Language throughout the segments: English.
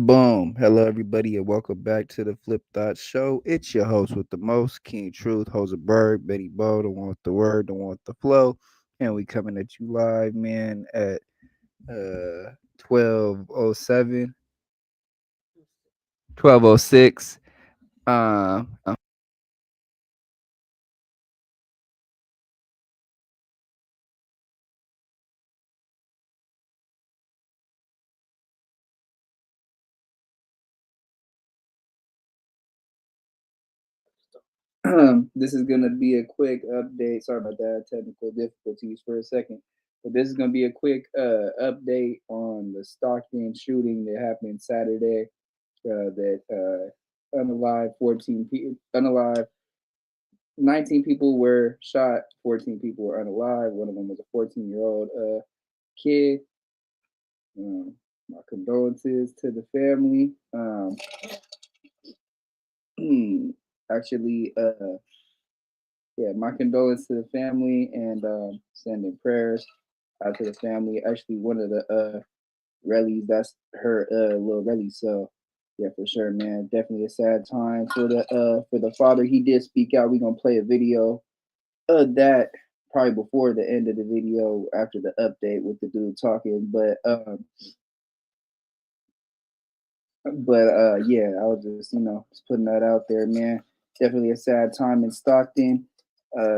Boom. Hello, everybody, and welcome back to the Flip Thought Show. It's your host with the most, King Truth, Berg, Betty Bo, the one with the word, the one with the flow. And we coming at you live, man, at 12:07, 12:06. Um, this is gonna be a quick update. Sorry about that, technical difficulties for a second. But this is gonna be a quick update on the Stockton shooting that happened Saturday. That unalive 14 people, unalive 19 people were shot, 14 people were unalive. One of them was a 14-year-old kid. Um, my condolences to the family. Actually, yeah, my condolences to the family and sending prayers out to the family. Actually, one of the Relly's, that's her little Relly. So yeah, for sure, man. Definitely a sad time for the father. He did speak out. We're gonna play a video of that probably before the end of the video after the update with the dude talking. But yeah, I was just just putting that out there, man. Definitely a sad time in Stockton.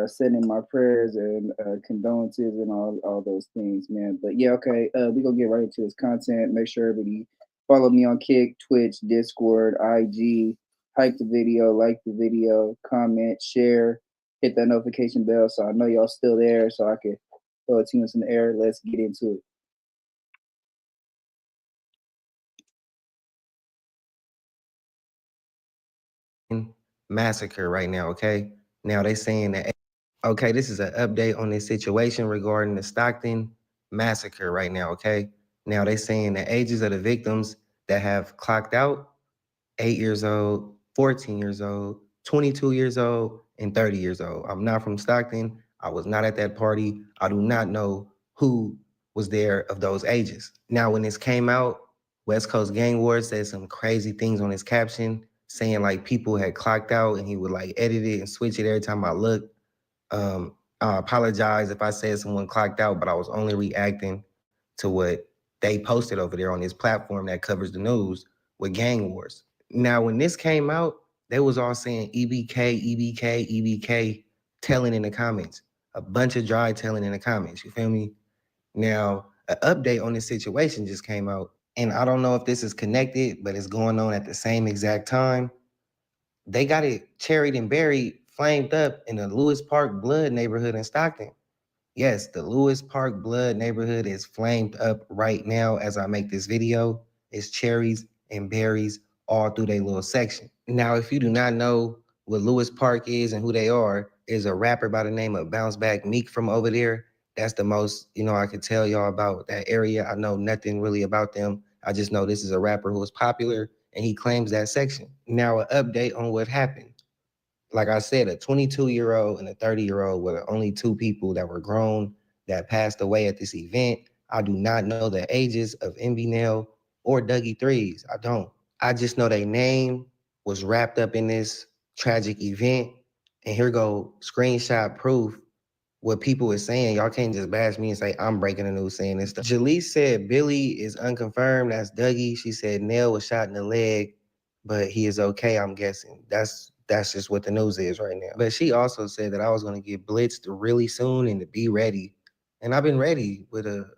Sending my prayers and condolences and all those things, man. But yeah, okay. We're gonna get right into this content. Make sure everybody follow me on Kick, Twitch, Discord, IG. Hype the video, like the video, comment, share, hit that notification bell so I know y'all still there so I can throw it to us in the air. Let's get into it. Massacre right now, okay? Now they saying that, okay, this is an update on this situation regarding the Stockton massacre right now, okay? Now they saying the ages of the victims that have clocked out, 8 years old, 14 years old, 22 years old, and 30 years old. I'm not from Stockton. I was not at that party. I do not know who was there of those ages. Now, when this came out, West Coast Gang Wars said some crazy things on his caption, saying like people had clocked out and he would like edit it and switch it every time I looked. I apologize if I said someone clocked out, but I was only reacting to what they posted over there on this platform that covers the news with gang wars. Now, when this came out, they was all saying EBK, EBK, EBK, telling in the comments. A bunch of dry telling in the comments. You feel me? Now, an update on this situation just came out, and I don't know if this is connected, but it's going on at the same exact time. They got it cherried and buried, flamed up in the Lewis Park Blood neighborhood in Stockton. Yes, the Lewis Park Blood neighborhood is flamed up right now as I make this video. It's cherries and berries all through their little section. Now, if you do not know what Lewis Park is and who they are, is a rapper by the name of Bounce Back Meek from over there. That's the most, I could tell y'all about that area. I know nothing really about them. I just know this is a rapper who is popular and he claims that section. Now, an update on what happened. Like I said, a 22-year-old and a 30-year-old were the only two people that were grown that passed away at this event. I do not know the ages of Envy Nail or Dougie Threes. I don't. I just know their name was wrapped up in this tragic event. And here go screenshot proof what people is saying. Y'all can't just bash me and say I'm breaking the news saying this stuff. Jaleese said Billy is unconfirmed. That's Dougie. She said Nell was shot in the leg, but he is okay, I'm guessing. That's just what the news is right now. But she also said that I was going to get blitzed really soon and to be ready. And I've been ready with a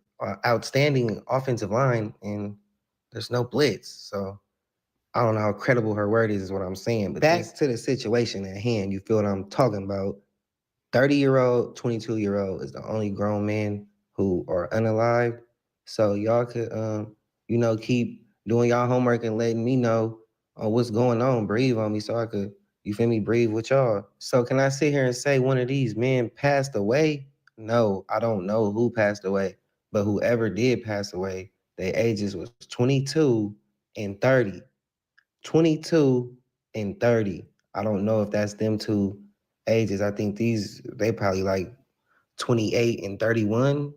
outstanding offensive line, and there's no blitz. So I don't know how credible her word is what I'm saying. But back to the situation at hand, you feel what I'm talking about. 30-year-old, 22-year-old is the only grown men who are unalived. So y'all could keep doing y'all homework and letting me know on what's going on. Breathe on me so I could, you feel me, breathe with y'all. So can I sit here and say one of these men passed away? No, I don't know who passed away, but whoever did pass away, their ages was 22 and 30. 22 and 30. I don't know if that's them two ages. I think they probably like 28 and 31.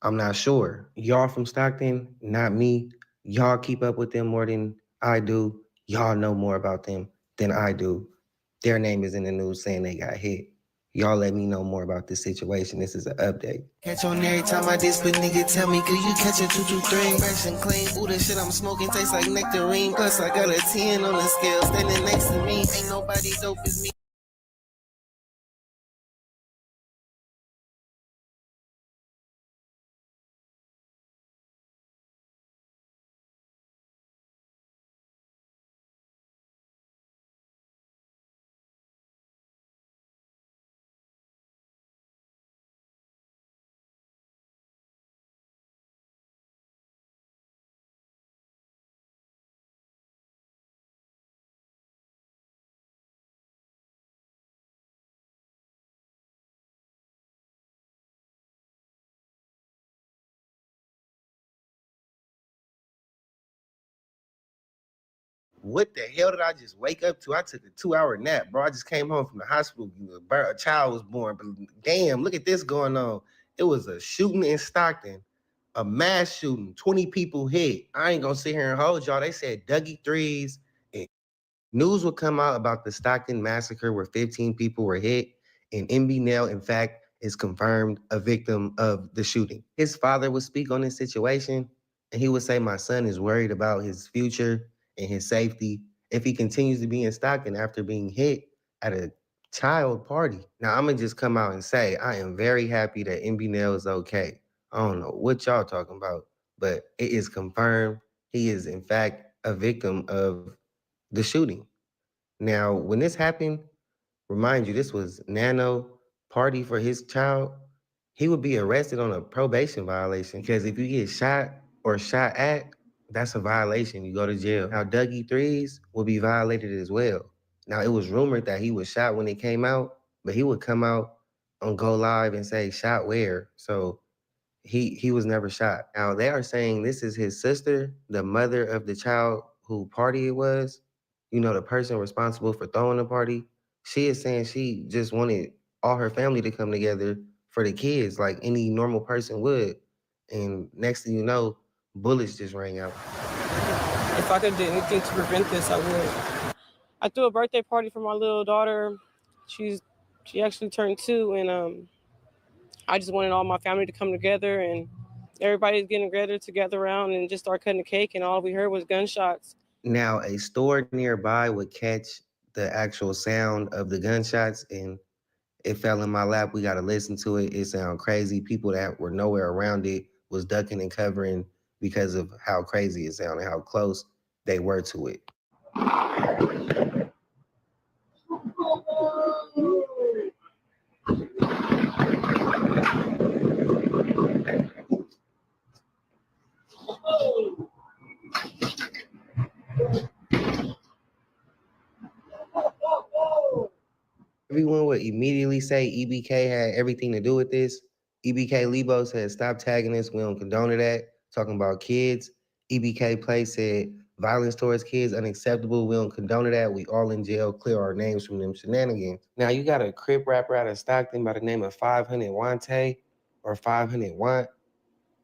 I'm not sure. Y'all from Stockton, not me. Y'all keep up with them more than I do. Y'all know more about them than I do. Their name is in the news saying they got hit. Y'all let me know more about this situation. This is an update. Catch on every time I diss, but nigga tell me, could you catch a 223? Fresh and clean, ooh, the shit I'm smoking tastes like nectarine. Plus I got a 10 on the scale standing next to me. Ain't nobody dope as me. What the hell did I just wake up to? I took a 2-hour nap, bro. I just came home from the hospital. A child was born. But damn, look at this going on. It was a shooting in Stockton, a mass shooting, 20 people hit. I ain't gonna sit here and hold y'all. They said Dougie threes. And news would come out about the Stockton massacre where 15 people were hit. And MB Nell, in fact, is confirmed a victim of the shooting. His father would speak on this situation, and he would say, my son is worried about his future and his safety if he continues to be in Stockton after being hit at a child party. Now, I'm gonna just come out and say, I am very happy that MB Nell is okay. I don't know what y'all talking about, but it is confirmed he is, in fact, a victim of the shooting. Now, when this happened, remind you, this was Nano party for his child. He would be arrested on a probation violation because if you get shot or shot at, that's a violation. You go to jail. Now, Dougie Threes will be violated as well. Now, it was rumored that he was shot when it came out, but he would come out on Go Live and say, shot where? So he was never shot. Now they are saying this is his sister, the mother of the child who party it was. You know, the person responsible for throwing the party. She is saying she just wanted all her family to come together for the kids, like any normal person would. And next thing you know, bullets just rang out. If I could do anything to prevent this, I would. I threw a birthday party for my little daughter. She actually turned 2, and I just wanted all my family to come together, and everybody's getting together around and just start cutting the cake, and all we heard was gunshots. Now, a store nearby would catch the actual sound of the gunshots, and it fell in my lap. We got to listen to it. It sounded crazy. People that were nowhere around it was ducking and covering because of how crazy it sounded, how close they were to it. Everyone would immediately say EBK had everything to do with this. EBK Lebo said, stop tagging us. We don't condone that. Talking about kids. EBK Play said, violence towards kids unacceptable. We don't condone that. We all in jail. Clear our names from them shenanigans. Now, you got a Crip rapper out of Stockton by the name of 500 Wante or 500 Want.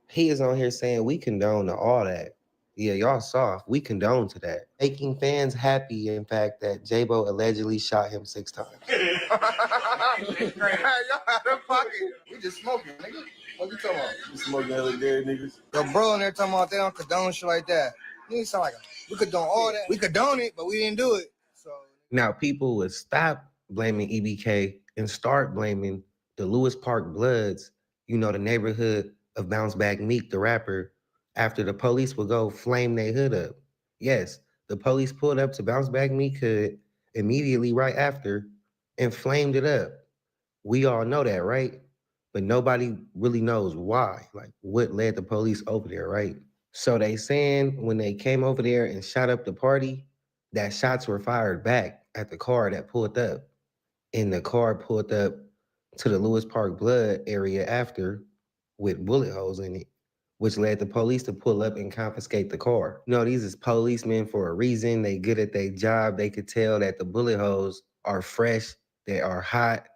He is on here saying we condone all that. Yeah, y'all soft. We condone to that. Making fans happy, in fact, that J-Bo allegedly shot him 6 times. Y'all out of pocket. We just smoking, nigga. What you talking about? We smoking hella dead niggas. Yo, bro, and they're talking about they don't condone shit like that. Niggas sound like we condone all that. We condone it, but we didn't do it. So now people would stop blaming EBK and start blaming the Lewis Park Bloods, you know, the neighborhood of Bounce Back Meek, the rapper, after the police would go flame their hood up. Yes, the police pulled up to Bounce Back Meek hood immediately right after and flamed it up. We all know that, right? But nobody really knows why, like what led the police over there, right? So they saying when they came over there and shot up the party, that shots were fired back at the car that pulled up. And the car pulled up to the Lewis Park Blood area after with bullet holes in it, which led the police to pull up and confiscate the car. You know, these is policemen for a reason. They good at their job. They could tell that the bullet holes are fresh, they are hot.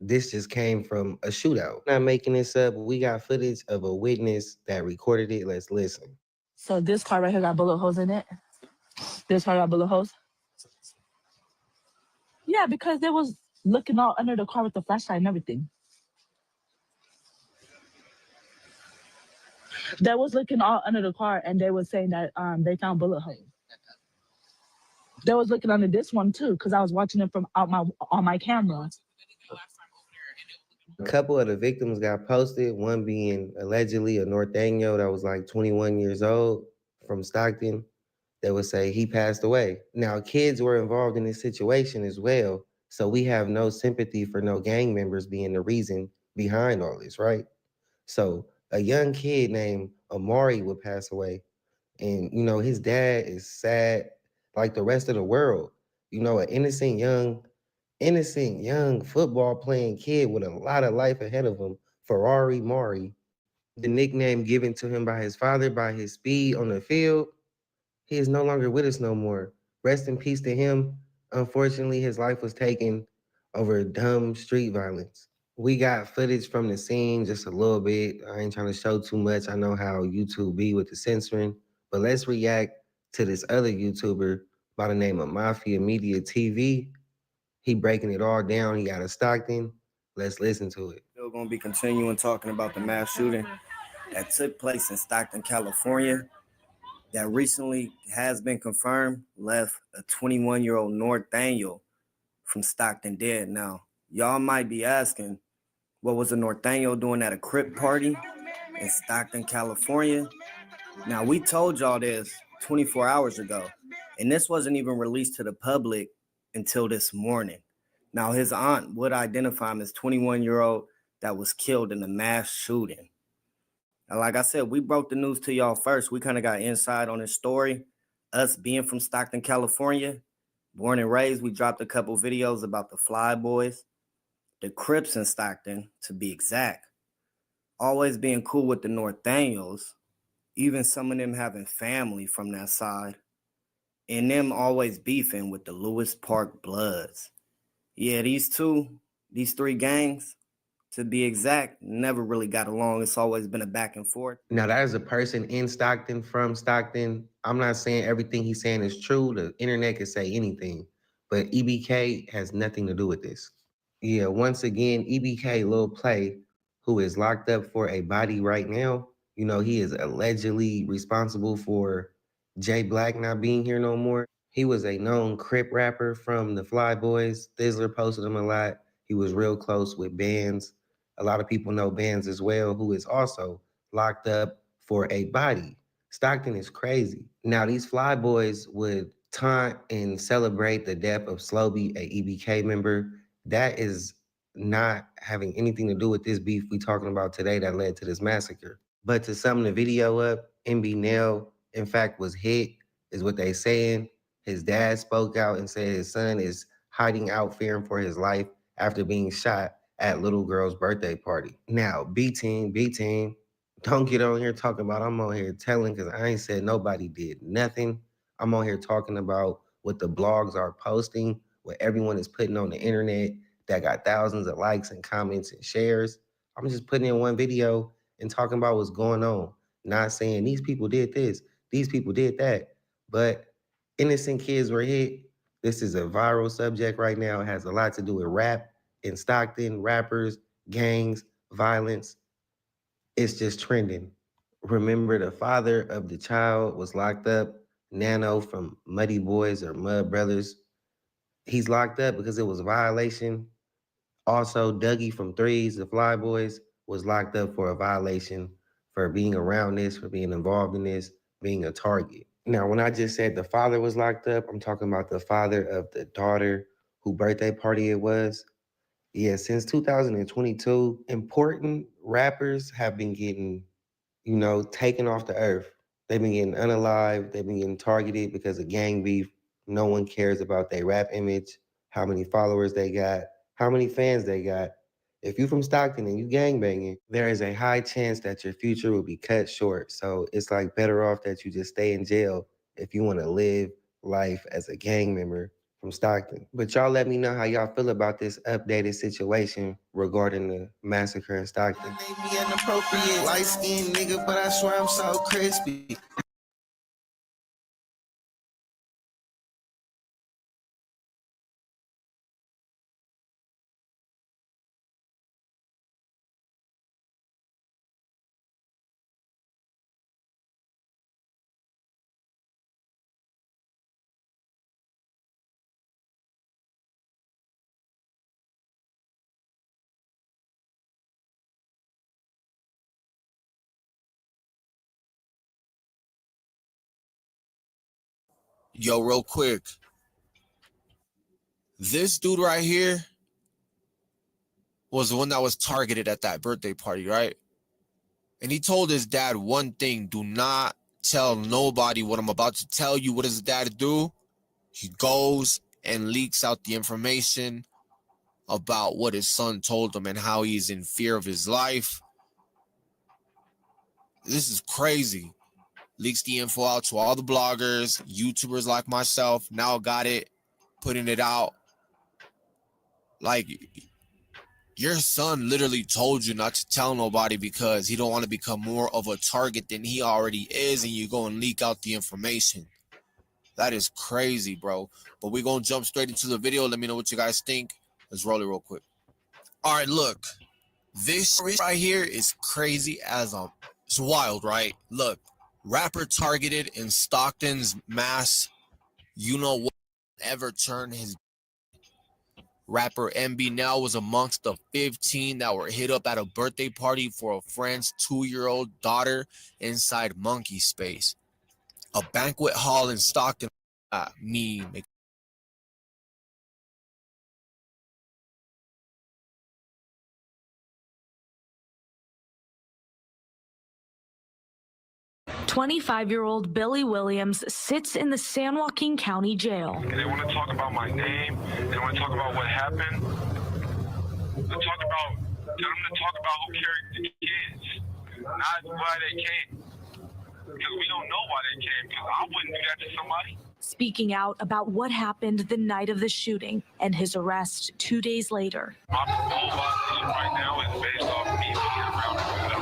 This just came from a shootout. Not making this up. We got footage of a witness that recorded it. Let's listen. So this car right here got bullet holes in it? They started out bullet holes. Yeah, because they was looking all under the car with the flashlight and everything. They was looking all under the car and they was saying that they found bullet holes. They was looking under this one too, because I was watching it from out my on my camera. A couple of the victims got posted, one being allegedly a Norteño that was like 21 years old from Stockton. They would say he passed away. Now, kids were involved in this situation as well, so we have no sympathy for no gang members being the reason behind all this, right? So a young kid named Amari would pass away, and his dad is sad like the rest of the world. An innocent young football playing kid with a lot of life ahead of him, Ferrari Mari, the nickname given to him by his father by his speed on the field. He is no longer with us no more. Rest in peace to him. Unfortunately, his life was taken over dumb street violence. We got footage from the scene, just a little bit. I ain't trying to show too much. I know how YouTube be with the censoring, but let's react to this other YouTuber by the name of Mafia Media TV. He breaking it all down. He got a Stockton. Let's listen to it. Still gonna be continuing talking about the mass shooting that took place in Stockton, California, that recently has been confirmed left a 21-year-old Norteño from Stockton dead. Now, y'all might be asking, what was a Norteño doing at a Crip party in Stockton, California? Now, we told y'all this 24 hours ago, and this wasn't even released to the public until this morning. Now, his aunt would identify him as 21-year-old that was killed in a mass shooting. Now, like I said, we broke the news to y'all first. We kind of got insight on this story. Us being from Stockton, California, born and raised, we dropped a couple videos about the Fly Boys, the Crips in Stockton, to be exact. Always being cool with the Norteños, even some of them having family from that side, and them always beefing with the Lewis Park Bloods. Yeah, these three gangs, to be exact, never really got along. It's always been a back and forth. Now, that is a person in Stockton, from Stockton. I'm not saying everything he's saying is true. The internet can say anything, but EBK has nothing to do with this. Yeah, once again, EBK Lil Play, who is locked up for a body right now. He is allegedly responsible for Jay Black not being here no more. He was a known Crip rapper from the Fly Boys. Thizzler posted him a lot. He was real close with Bands. A lot of people know Bands as well, who is also locked up for a body. Stockton is crazy. Now, these Fly Boys would taunt and celebrate the death of Slowby, a EBK member. That is not having anything to do with this beef we talking about today that led to this massacre. But to sum the video up, MB Nell, in fact, was hit, is what they saying. His dad spoke out and said his son is hiding out, fearing for his life after being shot at little girl's birthday party. Now, B-Team, don't get on here talking about I'm on here telling, because I ain't said nobody did nothing. I'm on here talking about what the blogs are posting, what everyone is putting on the internet that got thousands of likes and comments and shares. I'm just putting in one video and talking about what's going on, not saying these people did this, these people did that, but innocent kids were hit. This is a viral subject right now. It has a lot to do with rap in Stockton, rappers, gangs, violence. It's just trending. Remember, the father of the child was locked up, Nano from Muddy Boys or Mud Brothers. He's locked up because it was a violation. Also, Dougie from Threes, the Fly Boys, was locked up for a violation for being around this, for being involved in this, being a target. Now, when I just said the father was locked up, I'm talking about the father of the daughter whose birthday party it was. Yeah, since 2022, important rappers have been getting, taken off the earth. They've been getting unalived. They've been getting targeted because of gang beef. No one cares about their rap image, how many followers they got, how many fans they got. If you from Stockton and you gangbanging, there is a high chance that your future will be cut short. So it's like better off that you just stay in jail if you want to live life as a gang member from Stockton. But y'all let me know how y'all feel about this updated situation regarding the massacre in Stockton. They be inappropriate, light-skinned nigga, but I swear I'm so crispy. Yo, real quick. This dude right here was the one that was targeted at that birthday party, right? And he told his dad one thing: do not tell nobody what I'm about to tell you. What does his dad do? He goes and leaks out the information about what his son told him and how he's in fear of his life. This is crazy. Leaks the info out to all the bloggers, YouTubers like myself. Now got it, putting it out. Like, your son literally told you not to tell nobody because he don't want to become more of a target than he already is, and you go and leak out the information. That is crazy, bro. But we're going to jump straight into the video. Let me know what you guys think. Let's roll it real quick. All right, look. This right here is crazy as it's wild, right? Look, rapper targeted in Stockton's mass, you know what, ever turn his rapper MB now was amongst the 15 that were hit up at a birthday party for a friend's 2-year-old daughter inside Monkey Space, a banquet hall in Stockton. Me make 25-year-old Billy Williams sits in the San Joaquin County Jail. And they want to talk about my name. They want to talk about what happened. Tell them to talk about who carried the kids, not why they came. Because we don't know why they came. Because I wouldn't do that to somebody. Speaking out about what happened the night of the shooting and his arrest 2 days later. My parole violation right now is based off me being around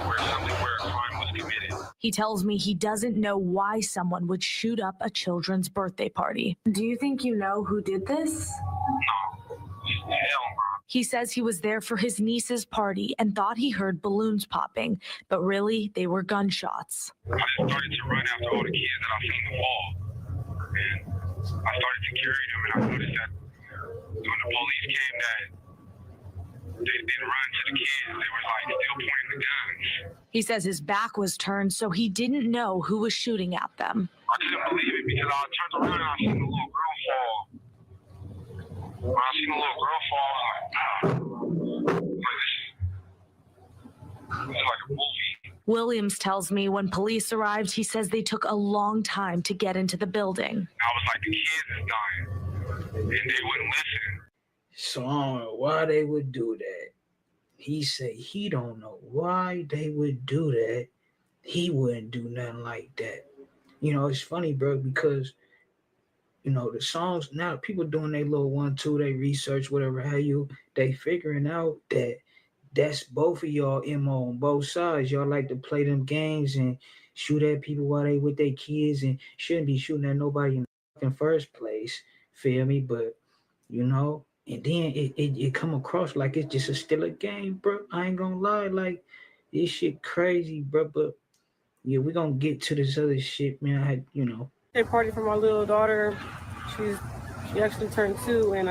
where a crime was committed. He tells me he doesn't know why someone would shoot up a children's birthday party. Do you think you know who did this? No. Hell no. He says he was there for his niece's party and thought he heard balloons popping, but really they were gunshots. I just started to run after all the kids that I seen the wall. And I started to carry them, and I noticed that when the police came, that they didn't run to the kids. They were like still pointing the guns. He says his back was turned, so he didn't know who was shooting at them. I couldn't believe it because I turned around and I seen the little girl fall. When I seen the little girl fall, I was like, this is like a movie. Williams tells me when police arrived, he says they took a long time to get into the building. I was like, the kids is dying, and they wouldn't listen. So I don't know why they would do that. He said he don't know why they would do that. He wouldn't do nothing like that. You know, it's funny, bro, because, you know, the songs, now people doing their little 1-2, they research, whatever, they figuring out that that's both of y'all MO on both sides. Y'all like to play them games and shoot at people while they with their kids and shouldn't be shooting at nobody in the fucking first place. Feel me? But, you know, and then it come across like it's just still a game, bro. I ain't gonna lie. Like, this shit crazy, bro. But, yeah, we're gonna get to this other shit, man. I had, you know. Birthday party for my little daughter. She actually turned 2, and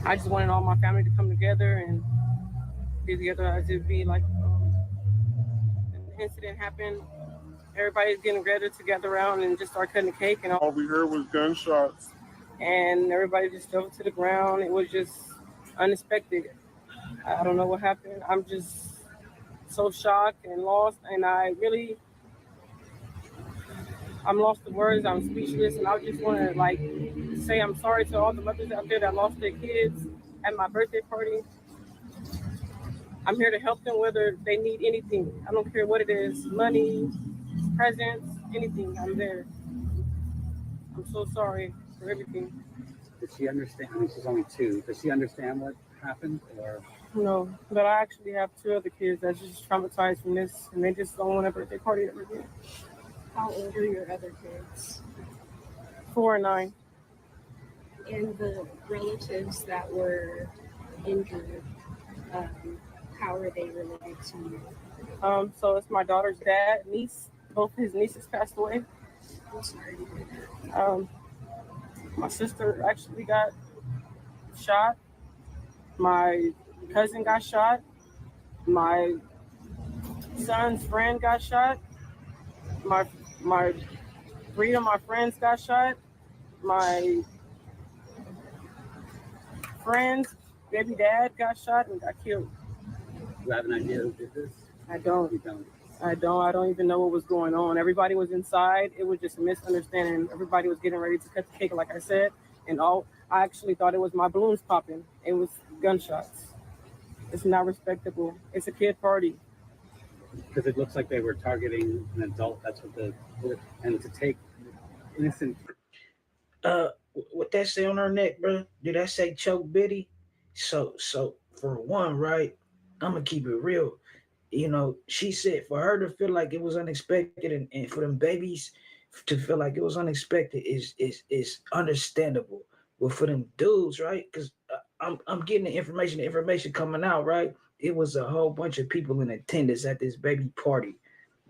I just wanted all my family to come together and be together as it be like an incident happened. Everybody's getting ready to gather around and just start cutting the cake, and all we heard was gunshots. And everybody just fell to the ground. It was just unexpected. I don't know what happened. I'm just so shocked and lost, and I'm lost for words. I'm speechless, and I just want to like say I'm sorry to all the mothers out there that lost their kids at my birthday party. I'm here to help them, whether they need anything. I don't care what it is, money, presents, anything. I'm there. I'm so sorry for everything. Does she understand? I mean, she's only 2. Does she understand what happened? Or no, but I actually have 2 other kids that's just traumatized from this, and they just don't want a birthday party ever again. How old are your other kids? 4 and 9. And the relatives that were injured, how are they related to you? So it's my daughter's dad, niece. Both his nieces passed away. I'm sorry to hear that. My sister actually got shot. My cousin got shot. My son's friend got shot. My 3 of my friends got shot. My friend's baby dad got shot and got killed. Do you have an idea who did this? I don't. You don't. I don't even know what was going on. Everybody was inside. It was just a misunderstanding. Everybody was getting ready to cut the cake, like I said, and I actually thought it was my balloons popping. It was gunshots. It's not respectable. It's a kid party. Because it looks like they were targeting an adult. That's what and to take innocent. What that say on her neck, bro? Did that say choke Biddy? So for one, right? I'm gonna keep it real. You know, she said for her to feel like it was unexpected and for them babies to feel like it was unexpected is understandable. But for them dudes, right? Because I'm getting the information coming out, right? It was a whole bunch of people in attendance at this baby party,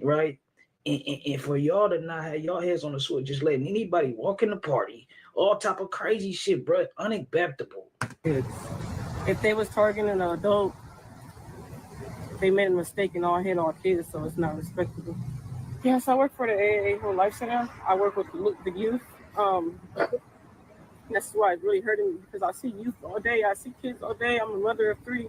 right? And for y'all to not have y'all heads on the switch, just letting anybody walk in the party, all type of crazy shit, bro, unacceptable. If they was targeting an adult, they made a mistake and all hit all kids, so it's not respectable. Yes, I work for the AAA Whole Life Center. I work with the youth. That's why it's really hurting me because I see youth all day. I see kids all day. I'm a mother of 3.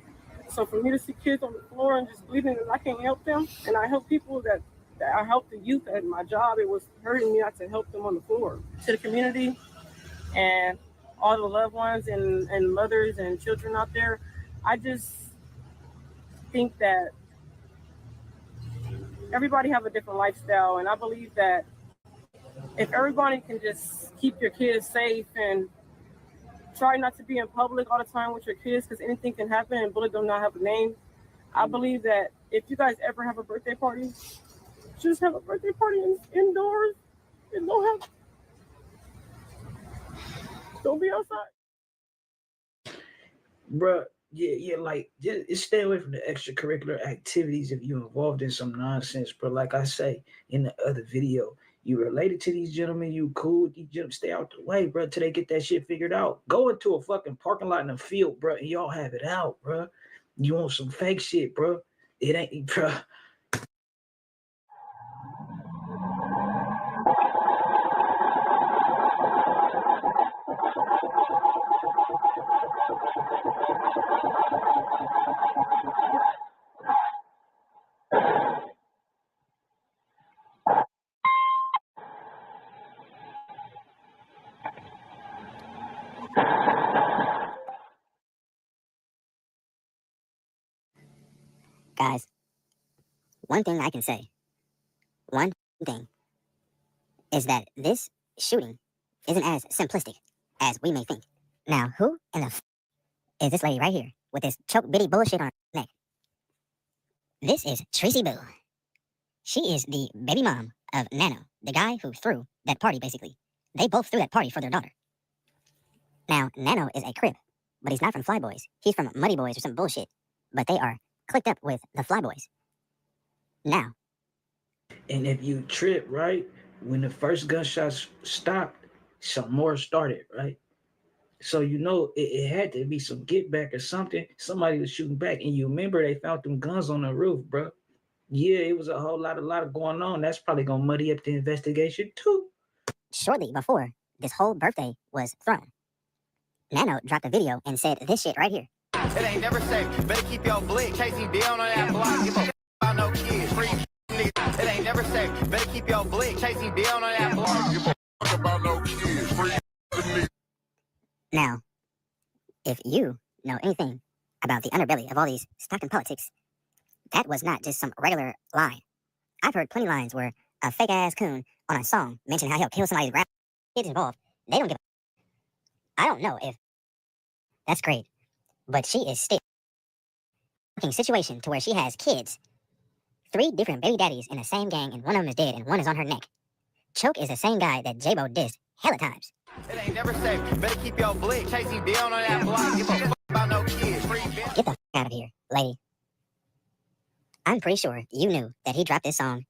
So for me to see kids on the floor and just bleeding and I can't help them, and I help people that I help the youth at my job, it was hurting me not to help them on the floor. To the community and all the loved ones and mothers and children out there, I just think that everybody have a different lifestyle, and I believe that if everybody can just keep your kids safe and try not to be in public all the time with your kids because anything can happen and bullet do not have a name. I believe that if you guys ever have a birthday party, just have a birthday party indoors and don't be outside. Bruh, yeah, like just stay away from the extracurricular activities if you're involved in some nonsense, bro. Like I say in the other video, you related to these gentlemen, you cool with these gentlemen, stay out the way, bro, till they get that shit figured out. Go into a fucking parking lot in a field, bro, and y'all have it out, bro. You want some fake shit, bro? It ain't, bro. Guys, one thing I can say, one thing, is that this shooting isn't as simplistic as we may think. Now, who in the is this lady right here with this choke bitty bullshit on her neck? This is Tracy Boo. She is the baby mom of Nano, the guy who threw that party, basically. They both threw that party for their daughter. Now, Nano is a Crip, but he's not from Fly Boys. He's from Muddy Boys or some bullshit. But they are clicked up with the Fly Boys. Now. And if you trip, right, when the first gunshots stopped, some more started, right? So you know it had to be some get back or something. Somebody was shooting back. And you remember they found them guns on the roof, bro. Yeah, it was a lot of going on. That's probably gonna muddy up the investigation too. Shortly before this whole birthday was thrown, Nano dropped a video and said this shit right here. It ain't never safe. Better keep your blick. Chasing down on that block. Give a about no kids. Free niggas. It ain't never safe. Better keep your blick. Chasing down on that block. Give a about no kids. Free niggas. Now, if you know anything about the underbelly of all these Stockton politics, that was not just some regular line. I've heard plenty of lines where a fake ass coon on a song mentioned how he'll kill somebody's rap kids involved. They don't give a. I don't know if that's great, but she is still in situation to where she has kids, 3 different baby daddies in the same gang, and one of them is dead and one is on her neck. Choke is the same guy that J-Bo dissed hella times. It ain't never safe. Better keep your blick. Chasing down on that block. Give a fuck about no kids. Free Get the fuck out of here, lady. I'm pretty sure you knew that he dropped this song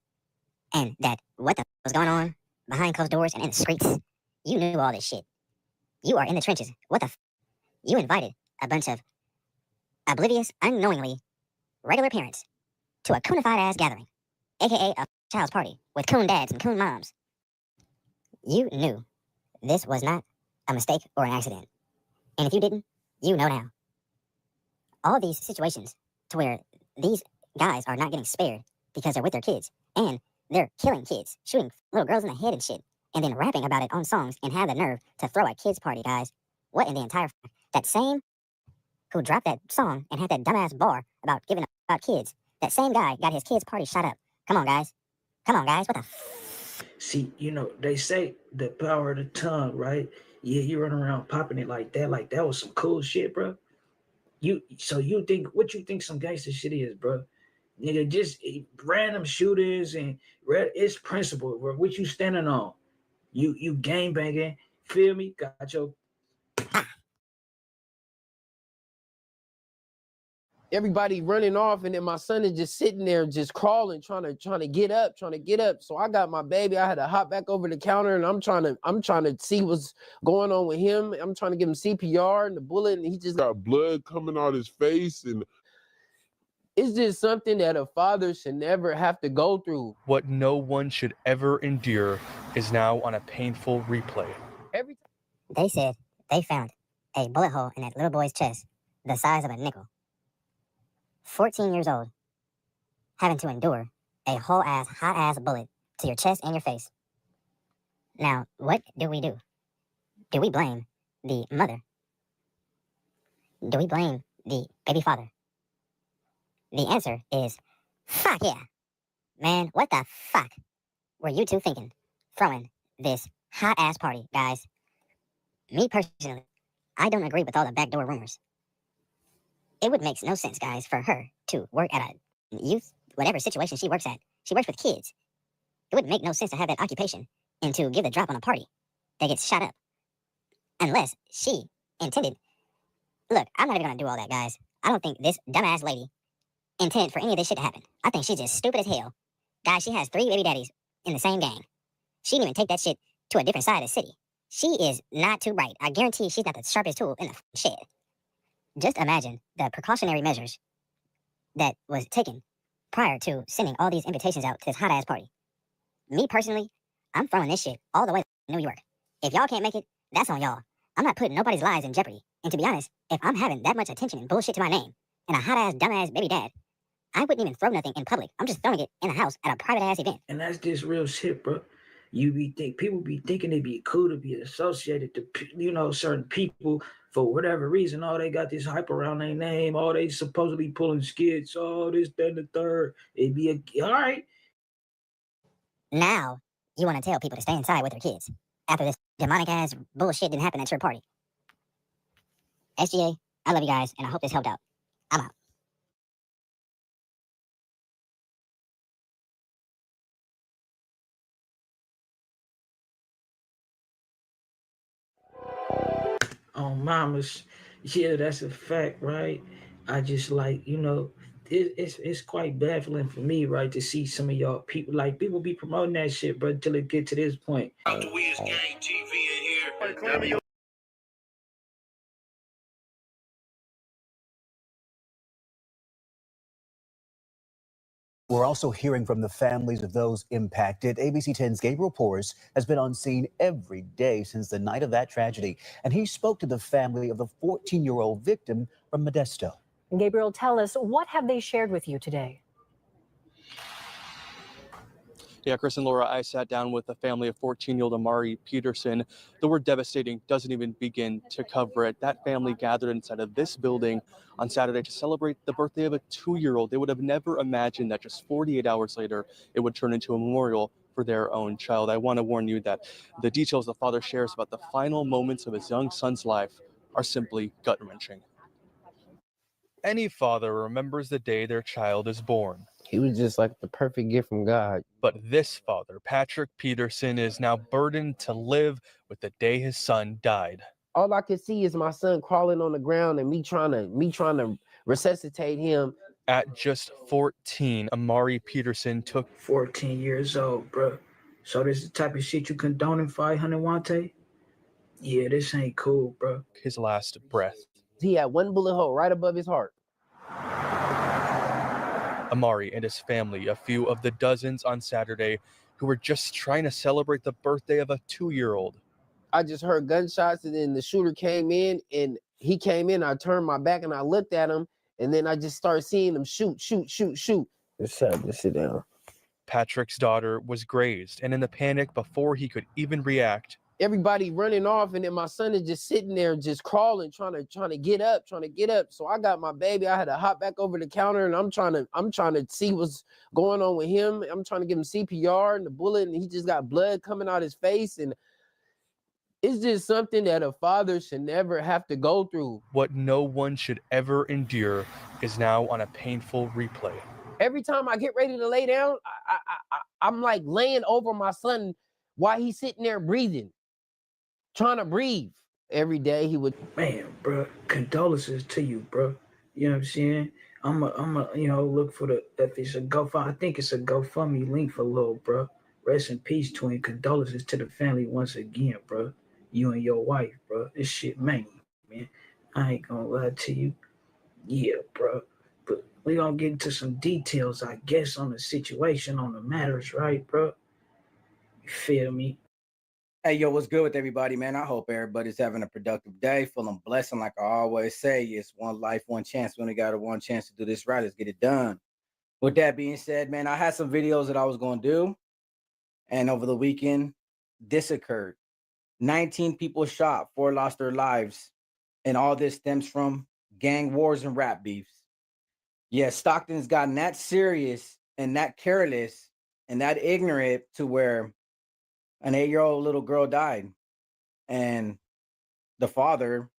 and that what the f was going on behind closed doors and in the streets. You knew all this shit. You are in the trenches. What the f? You invited a bunch of oblivious, unknowingly regular parents to a coonified ass gathering, aka a child's party with coon dads and coon moms. you knew this was not a mistake or an accident. And if you didn't, you know now. All these situations to where these guys are not getting spared because they're with their kids and they're killing kids, shooting little girls in the head and shit, and then rapping about it on songs and have the nerve to throw a kids party, guys. What in the entire that same who dropped that song and had that dumbass bar about giving about kids, that same guy got his kids party shot up. Come on, guys. Come on, guys. What the See, you know, they say the power of the tongue, right? Yeah, you run around popping it like that was some cool shit, bro. So you think what you think some gangster shit is, bro? Nigga, just random shooters and it's principle, bro. What you standing on? You gang banging, feel me? Got your everybody running off, and then my son is just sitting there just crawling, trying to get up. So I got my baby. I had to hop back over the counter, and I'm trying to see what's going on with him. I'm trying to give him CPR and the bullet, and he just got blood coming out his face. And it's just something that a father should never have to go through. What no one should ever endure is now on a painful replay. They said they found a bullet hole in that little boy's chest the size of a nickel. 14 years old, having to endure a whole ass, hot ass bullet to your chest and your face. Now, what do we do? Do we blame the mother? Do we blame the baby father? The answer is, fuck yeah. Man, what the fuck were you two thinking throwing this hot ass party, guys? Me personally, I don't agree with all the backdoor rumors. It would make no sense, guys, for her to work at a youth, whatever situation she works at. She works with kids. It would make no sense to have that occupation and to give the drop on a party that gets shot up. Unless she intended. Look, I'm not even going to do all that, guys. I don't think this dumbass lady intended for any of this shit to happen. I think she's just stupid as hell. Guys, she has 3 baby daddies in the same gang. She didn't even take that shit to a different side of the city. She is not too bright. I guarantee she's not the sharpest tool in the shed. Just imagine the precautionary measures that was taken prior to sending all these invitations out to this hot-ass party. Me, personally, I'm throwing this shit all the way to New York. If y'all can't make it, that's on y'all. I'm not putting nobody's lives in jeopardy. And to be honest, if I'm having that much attention and bullshit to my name and a hot-ass, dumbass baby dad, I wouldn't even throw nothing in public. I'm just throwing it in a house at a private-ass event. And that's just real shit, bro. People be thinking it'd be cool to be associated to, certain people for whatever reason. Oh, they got this hype around their name. Oh, they supposedly pulling skits. Oh, this, that, and the third. It'd be all right. Now, you want to tell people to stay inside with their kids after this demonic-ass bullshit didn't happen at your party. SGA, I love you guys, and I hope this helped out. I'm out. Oh, mamas, yeah, that's a fact, right? I just it's quite baffling for me, right, to see some of y'all people be promoting that shit, bro, till it get to this point. We're also hearing from the families of those impacted. ABC 10's Gabriel Porras has been on scene every day since the night of that tragedy, and he spoke to the family of the 14-year-old victim from Modesto. And Gabriel, tell us, what have they shared with you today? Yeah, Chris and Laura, I sat down with the family of 14-year-old Amari Peterson. The word devastating doesn't even begin to cover it. That family gathered inside of this building on Saturday to celebrate the birthday of a 2-year-old. They would have never imagined that just 48 hours later, it would turn into a memorial for their own child. I want to warn you that the details the father shares about the final moments of his young son's life are simply gut-wrenching. Any father remembers the day their child is born. He was just like the perfect gift from God. But this father, Patrick Peterson, is now burdened to live with the day his son died. All I could see is my son crawling on the ground and me trying to resuscitate him. At just 14, Amari Peterson took 14 years old, bro. So this is the type of shit you condoning, 500 Wante? Yeah, this ain't cool, bro. His last breath. He had one bullet hole right above his heart. Amari and his family, a few of the dozens on Saturday who were just trying to celebrate the birthday of a 2-year-old. I just heard gunshots, and then the shooter came in, and he came in. I turned my back and I looked at him, and then I just started seeing him shoot. Just sit down. Patrick's daughter was grazed, and in the panic before he could even react, Everybody running off, and then my son is just sitting there, just crawling, trying to get up. So I got my baby. I had to hop back over the counter, and I'm trying to see what's going on with him. I'm trying to give him CPR and the bullet, and he just got blood coming out his face, and it's just something that a father should never have to go through. what no one should ever endure is now on a painful replay. Every time I get ready to lay down, I'm like laying over my son while he's sitting there breathing, trying to breathe. Every day he would. Man, bro, condolences to you, bro. You know what I'm saying? I'm a look for if it's a GoFundMe. I think it's a GoFundMe link for Lil, bro. Rest in peace, twin. Condolences to the family once again, bro. You and your wife, bro. This shit, man. I ain't gonna lie to you. Yeah, bro. But we gonna get into some details, I guess, on the situation, on the matters, right, bro? You feel me? Hey, yo, what's good with everybody, man? I hope everybody's having a productive day, feeling blessed. And like I always say, it's one life, one chance. We only got one chance to do this right. Let's get it done. With that being said, man, I had some videos that I was going to do. And over the weekend, this occurred. 19 people shot, 4 lost their lives. And all this stems from gang wars and rap beefs. Yeah, Stockton's gotten that serious and that careless and that ignorant to where an 8-year-old little girl died. And the father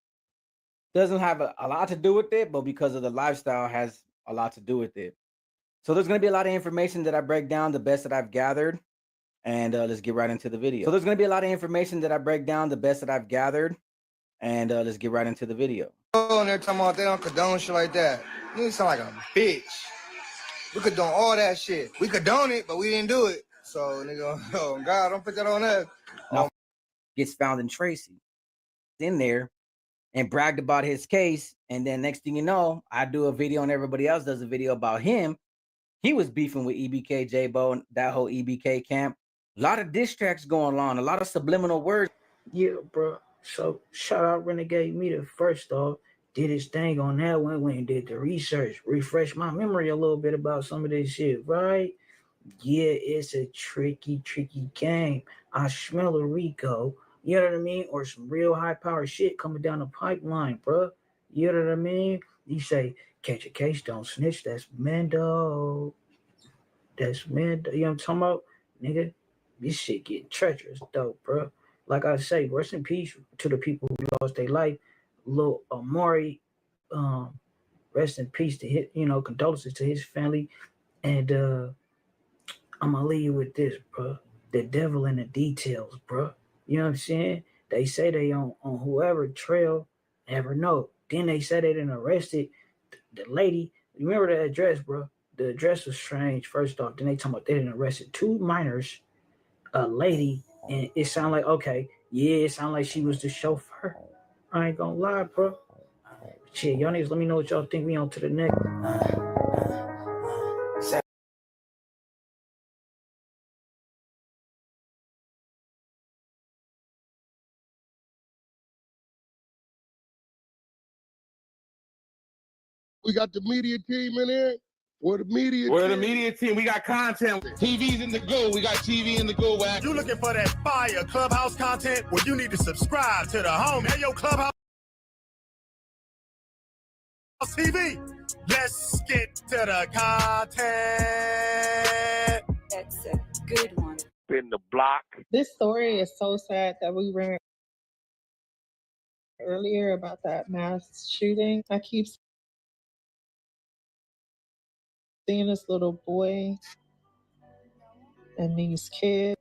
doesn't have a lot to do with it, but because of the lifestyle has a lot to do with it. So there's going to be a lot of information that I break down, the best that I've gathered. And let's get right into the video. So there's going to be a lot of information that I break down, the best that I've gathered. And let's get right into the video. Oh, and they're talking about they don't condone shit like that. You sound like a bitch. We condone all that shit. We condone it, but we didn't do it. So, nigga, oh, God, don't put that on us. Now, gets found in Tracy in there and bragged about his case. And then next thing you know, I do a video and everybody else does a video about him. He was beefing with EBK, J-Bo, and that whole EBK camp. A lot of diss tracks going on, a lot of subliminal words. Yeah, bro. So shout out Renegade Media first off. Did his thing on that one, went and did the research, refresh my memory a little bit about some of this shit, right? Yeah, it's a tricky game. I smell a Rico, you know what I mean? Or some real high power shit coming down the pipeline, bro. You know what I mean? You say, catch a case, don't snitch. That's Mendo. That's Mendo. You know what I'm talking about? Nigga, this shit get treacherous, though, bro. Like I say, rest in peace to the people who lost their life. Lil Amari, rest in peace to his, condolences to his family. And I'm gonna leave you with this, bro. The devil in the details, bro. You know what I'm saying? They say they on whoever trail, never know. Then they said they didn't arrested the lady. Remember the address, bro? The address was strange, first off. Then they talking about they didn't arrested 2 minors, a lady, and it sounded like, okay, yeah, it sounded like she was the chauffeur. I ain't gonna lie, bro. Shit, y'all niggas, let me know what y'all think. We on to the next. We got the media team in here. Where the media team? We got content. TV's in the go. We got TV in the go. You looking for that fire Clubhouse content? Well, you need to subscribe to the home. Hey, yo, Clubhouse TV. Let's get to the content. That's a good one. In the block. This story is so sad that we ran earlier about that mass shooting. I keep seeing this little boy and these kids.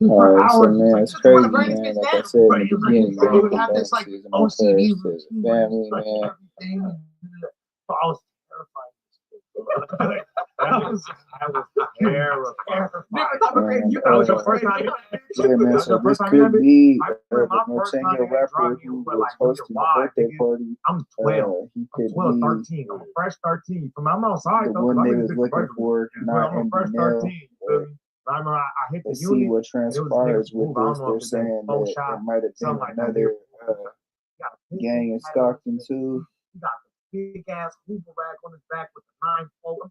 Alright, so man, it's crazy, man. Like I said in the beginning, man, condolences and my prayers to his family, man. I was terrified. Yeah, man, so this could be the Norteño rapper who was hosting the birthday party. I'm 12. He could 12, be 13. I'm a fresh 13. I'm outside the though. one they was looking for, not I'm a in fresh the mail. 13. I remember I hit the Let's unit. see what transpires with this. They're saying that it might have been another gang in Stockton too. He got the big ass hoover rag on his back with the 9-4. I'm talking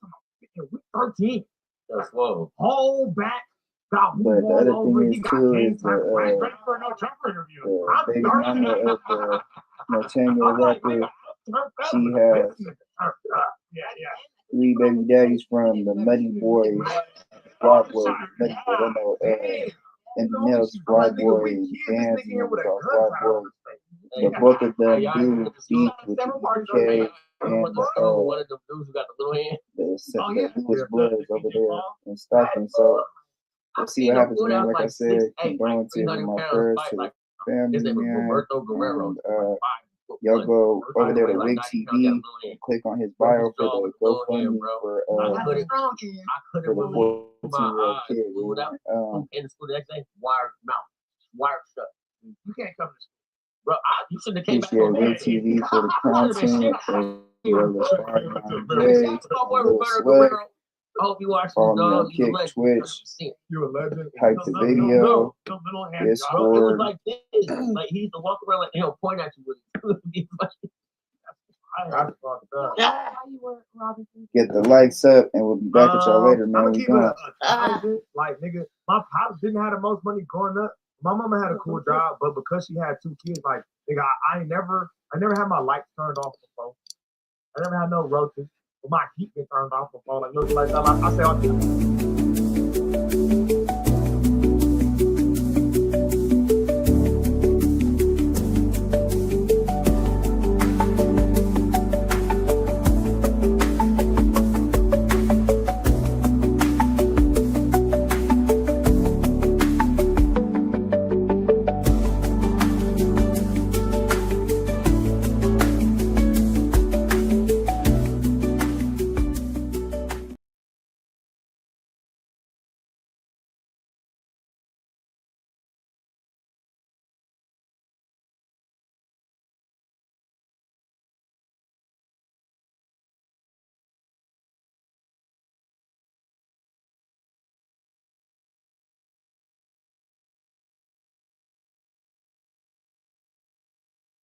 about 13. That's low. Whole back. Got But the other thing is too game is time. Ready the for no jumper interview. baby mama of the Norteño rapper. She has 3 baby daddies from the Muddy Boys, Broadway, Muddy Boy, I know, Eminem's Broadway, Dan's members off Broadway. But both of them do beef with the UK and the Lewis Bloods over there in Stockton. So let's see what happens, man. Like I said, condolences and my prayers to the family, man. And y'all go over there to Wig TV and click on his bio for the GoFundMe for the 14-year-old kid. In the school the next day, wired shut. You can't come to school. Bro, you should have came back. Appreciate Wig TV for the content. I hope you watch Follow me on Kick, Twitch, type the video, Discord. Like this. Like he used to walk around like he'll point at you with it. Get the lights up, and we'll be back with y'all later, man. We going. Like nigga, my pops didn't have the most money growing up. My mama had a cool job, but because she had 2 kids, like nigga, I never had my lights turned off before. I never had no roaches. But my heat been turned off before. Like, look like that. Like, I say all